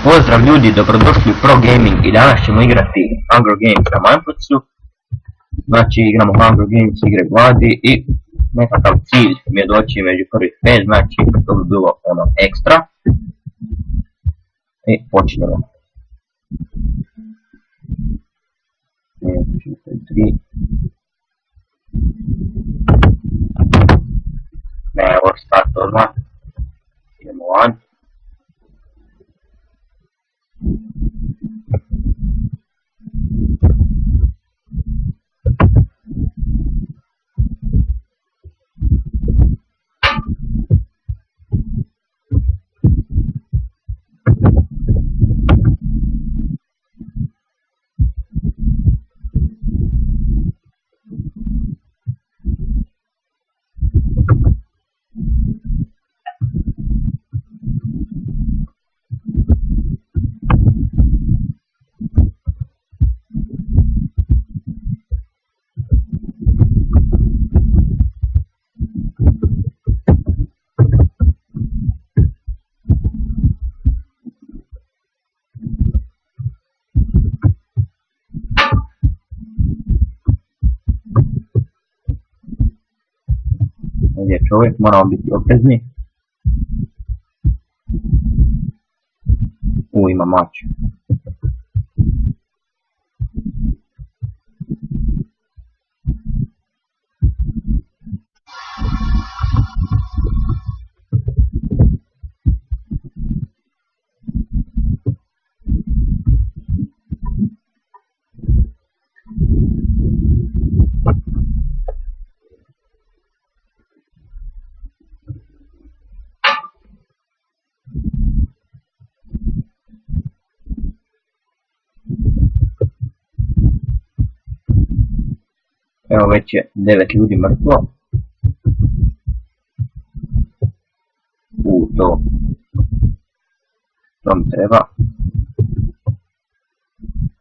Pozdrav ljudi, dobrodošli u Pro Gaming i danas ćemo igrati Hunger Games na Mineplex-u. Znači igramo Hunger Games igre gladi i nekakav cilj mi je doći među prvih 5, znači to bi bilo ono ekstra. I počnemo. 1, 2, 3. Ne, evo start odmah. Idemo van. Ovdje je čovjek, moramo biti oprezni. Ima mač. Evo već je 9 ljudi mrtvo. To mi treba.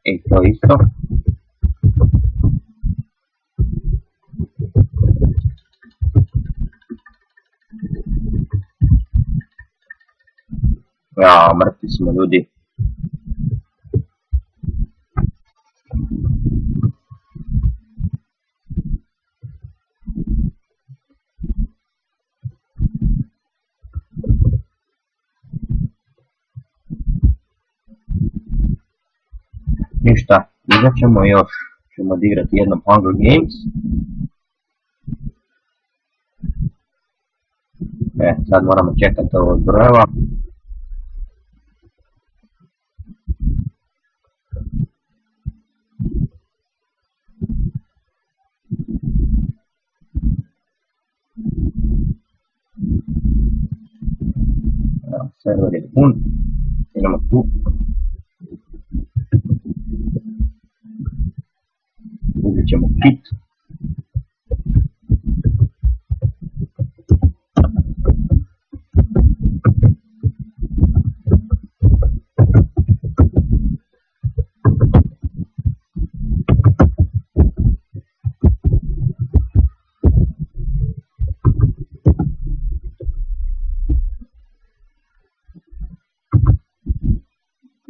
I to isto. Ja, mrtvi smo ljudi. Ništa, iza ćemo još, ćemo odigrati jednom Hunger Games. Sad moramo čekati ovo brojeva. Server je pun, idemo tu. Uzet ćemo kit.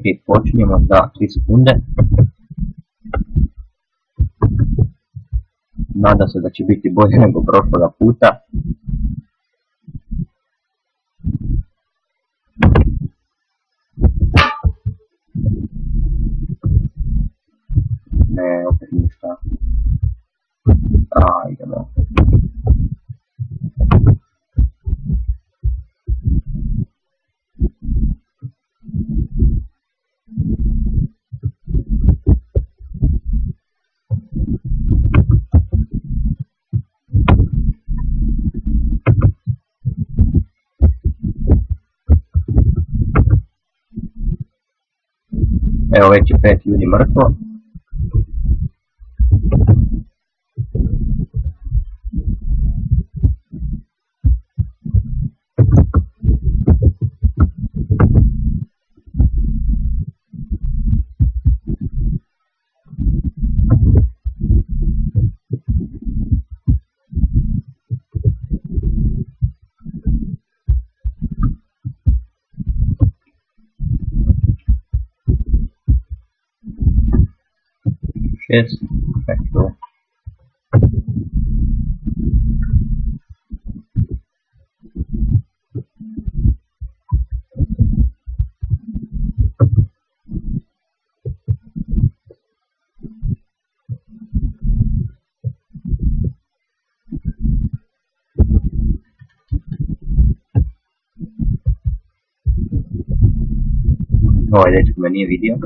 I počinjemo za 3 sekunde. Nadam se da će biti bolje nego prošloga puta. Ne, opet ništa. Idemo. Evo već je 5 ljudi mrtvo. chest, eto. Ovaj dečko me nije vidio.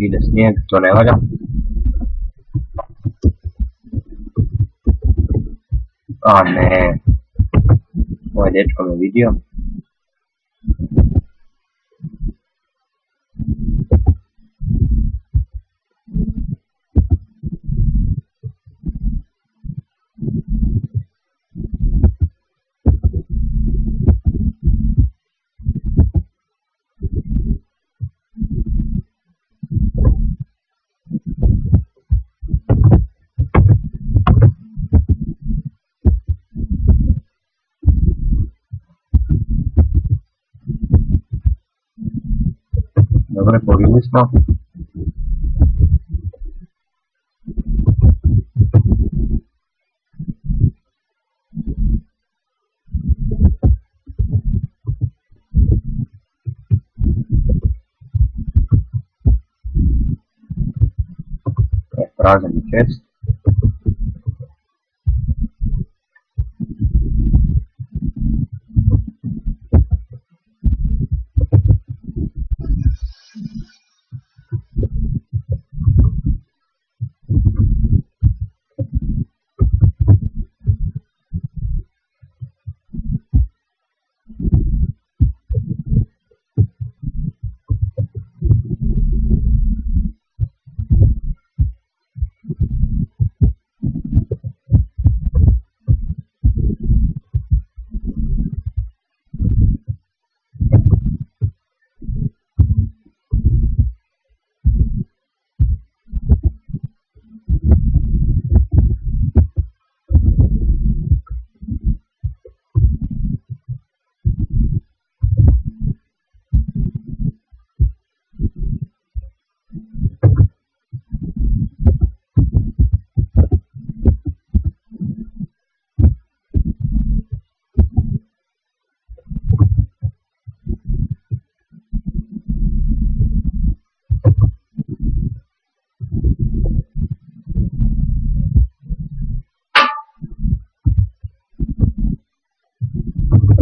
Ide snijeg, to ne valja. A ne, ovaj dečko me vidio. Dobro, pobjegli smo. Prazan je chest.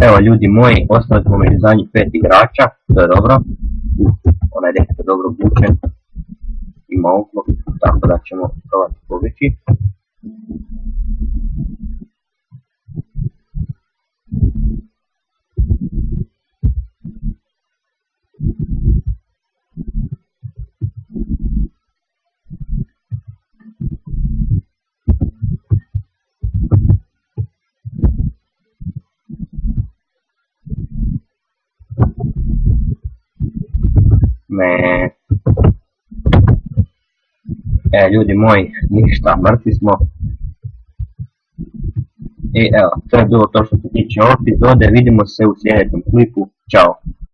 Evo ljudi moji, ostali smo među zadnjih 5 igrača, to je dobro. Onaj dečko je dobro obučen, ima oklop, tako da ćemo probati pobjeći. Ljudi moji, ništa, mrtvi smo. I evo, to je bilo to što se tiče ove epizode, vidimo se u sljedećem klipu, čao.